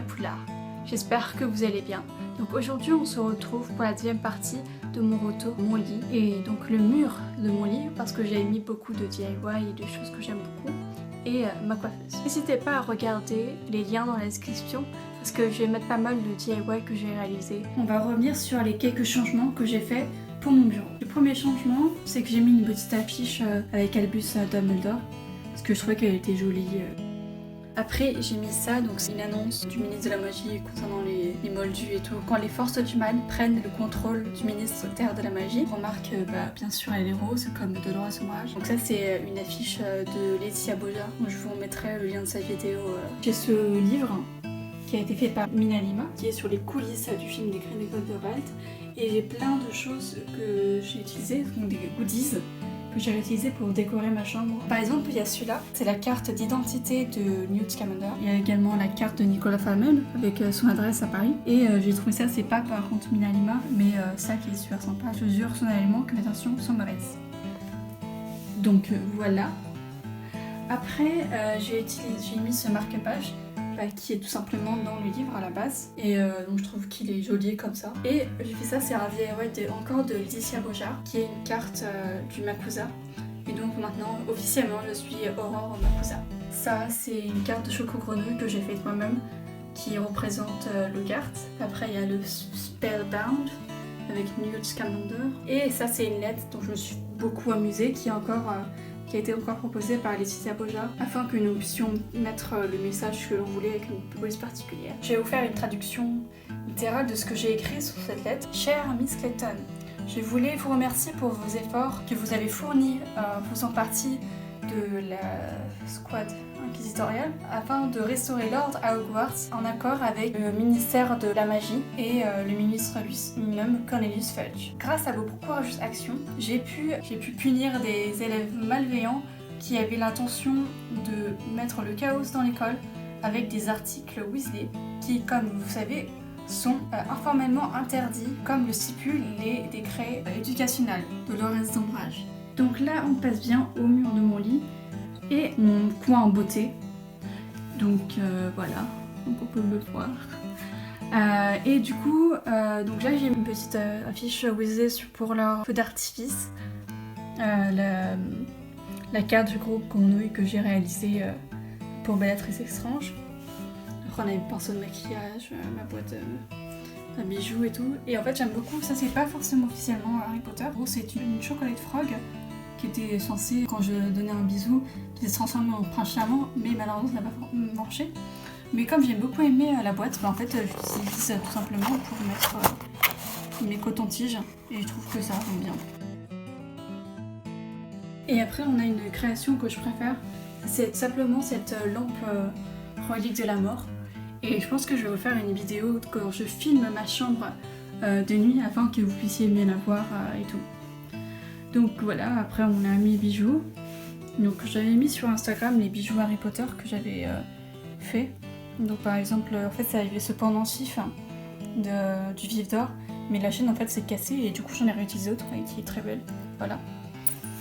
Poudlard. J'espère que vous allez bien. Donc aujourd'hui on se retrouve pour la deuxième partie de mon retour, mon lit et donc le mur de mon lit parce que j'ai mis beaucoup de DIY et de choses que j'aime beaucoup et ma coiffeuse. N'hésitez pas à regarder les liens dans la description parce que je vais mettre pas mal de DIY que j'ai réalisé. On va revenir sur les quelques changements que j'ai fait pour mon bureau. Le premier changement c'est que j'ai mis une petite affiche avec Albus Dumbledore parce que je trouvais qu'elle était jolie. Après j'ai mis ça, donc c'est une annonce du ministre de la Magie concernant les moldus et tout. Quand les forces du mal prennent le contrôle du ministre Terre de la Magie, on remarque bien sûr elle est rose comme Dolores Umbridge. Donc ça c'est une affiche de Laetitia Boja, donc je vous remettrai le lien de sa vidéo. J'ai ce livre qui a été fait par Mina Lima, qui est sur les coulisses du film des Graines de Grindelwald. Et j'ai plein de choses que j'ai utilisées, donc des goodies que j'ai réutilisé pour décorer ma chambre. Par exemple, il y a celui-là, c'est la carte d'identité de Newt Scamander. Il y a également la carte de Nicolas Flamel avec son adresse à Paris. Et j'ai trouvé ça, c'est pas par contre Mina Lima, mais ça qui est super sympa. Je jure personnellement que mes intentions sont mauvaises. Donc voilà. Après, j'ai mis ce marque-page qui est tout simplement dans le livre à la base et donc je trouve qu'il est joli comme ça. Et j'ai fait ça, c'est un DIY encore de Laetitia Boja qui est une carte du Makusa et donc maintenant officiellement je suis Aurore Makusa. Ça c'est une carte de Choco-Grenouille que j'ai faite moi-même qui représente Lockhart. Après il y a le Spellbound avec Newt Scamander et ça c'est une lettre dont je me suis beaucoup amusée qui a été encore proposée par Laetitia Boja afin que nous puissions mettre le message que l'on voulait avec une police particulière. Je vais vous faire une traduction littérale de ce que j'ai écrit sur cette lettre. Chère Miss Clayton, je voulais vous remercier pour vos efforts que vous avez fournis faisant partie de la squad inquisitoriale afin de restaurer l'ordre à Hogwarts en accord avec le ministère de la magie et le ministre lui-même Cornelius Fudge. Grâce à vos courageuses actions, j'ai pu punir des élèves malveillants qui avaient l'intention de mettre le chaos dans l'école avec des articles Weasley qui, comme vous savez, sont informellement interdits comme le stipulent les décrets éducationnels de Dolores Umbridge. Donc là on passe bien au mur de mon lit et mon coin en beauté. Donc voilà, donc on peut le voir. Et du coup, donc là j'ai mis une petite affiche Weasley pour leur feu d'artifice. La carte du groupe Grenouille que j'ai réalisée pour Bellatrix Estrange. Après on a une pinceau de maquillage, ma boîte à bijoux et tout. Et en fait j'aime beaucoup, ça c'est pas forcément officiellement Harry Potter. En gros c'est une chocolate frog qui était censée, quand je donnais un bisou, qui se transformait en prince charmant, mais malheureusement ça n'a pas marché. Mais comme j'ai beaucoup aimé la boîte, en fait j'utilise tout simplement pour mettre mes cotons-tiges et je trouve que ça rend bien. Et après on a une création que je préfère, c'est simplement cette lampe relique de la mort. Et je pense que je vais vous faire une vidéo quand je filme ma chambre de nuit afin que vous puissiez bien la voir et tout. Donc voilà, après on a mis bijoux. Donc j'avais mis sur Instagram les bijoux Harry Potter que j'avais fait. Donc par exemple, en fait ça avait ce pendentif du vif d'or, mais la chaîne en fait s'est cassée et du coup j'en ai réutilisé autre et qui est très belle. Voilà.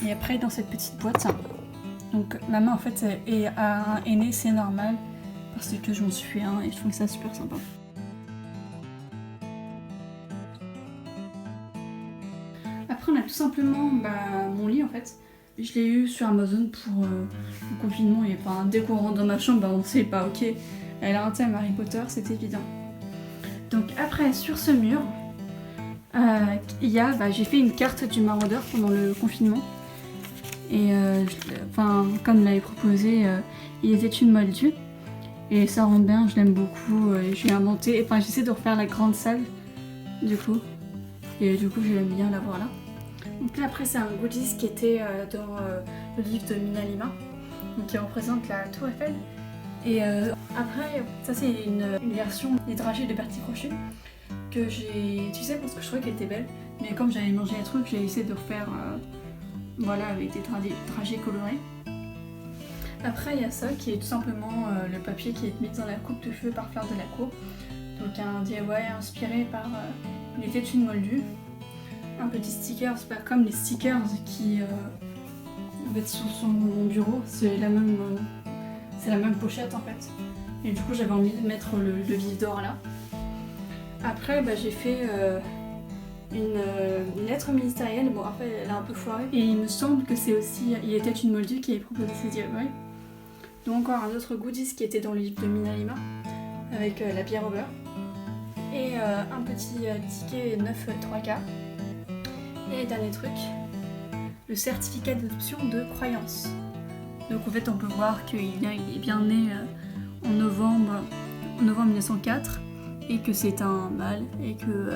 Et après dans cette petite boîte, donc ma main en fait est née, c'est normal parce que j'en suis un et je trouve ça super sympa. Après on a tout simplement mon lit en fait. Je l'ai eu sur Amazon pour le confinement, il n'y a pas un décorant dans ma chambre, on sait pas, ok. Elle a un thème Harry Potter, c'est évident. Donc après sur ce mur, j'ai fait une carte du maraudeur pendant le confinement. Et comme l'avait proposé, il était une moldue. Et ça rend bien, je l'aime beaucoup. J'ai inventé, j'essaie de refaire la grande salle du coup. Et du coup j'aime bien l'avoir là. Donc là après c'est un goodies qui était dans le livre de Mina Lima, donc qui représente la tour Eiffel. Et après ça c'est une version des dragées de Bertie Crochet que j'ai utilisée parce que je trouvais qu'elle était belle. Mais comme j'avais mangé un truc, j'ai essayé de refaire avec des dragées colorées. Après il y a ça qui est tout simplement le papier qui est mis dans la coupe de cheveux par Fleur de la Cour. Donc un DIY inspiré par Il était une moldue. Un petit sticker, c'est pas comme les stickers qui en fait, sur mon bureau, c'est la même pochette en fait. Et du coup j'avais envie de mettre le vif d'or là. Après j'ai fait une lettre ministérielle, bon après elle a un peu foiré. Et il me semble que c'est aussi Il était une Moldue qui avait proposé ces DIY. Donc encore un autre goodies qui était dans le livre de Minalima, avec la bière au beurre. Et un petit ticket 9 3K. Et dernier truc, le certificat d'adoption de croyance. Donc en fait on peut voir qu'il est bien né en novembre 1904 et que c'est un mâle et que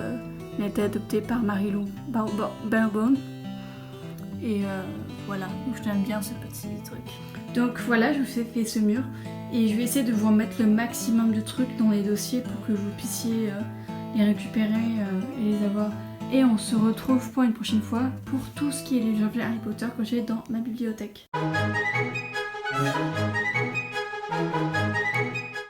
il a été adopté par Marilou Bourbon. Et voilà, donc j'aime bien ce petit truc. Donc voilà, je vous ai fait ce mur et je vais essayer de vous en mettre le maximum de trucs dans les dossiers pour que vous puissiez les récupérer et les avoir. Et on se retrouve pour une prochaine fois pour tout ce qui est les objets Harry Potter que j'ai dans ma bibliothèque.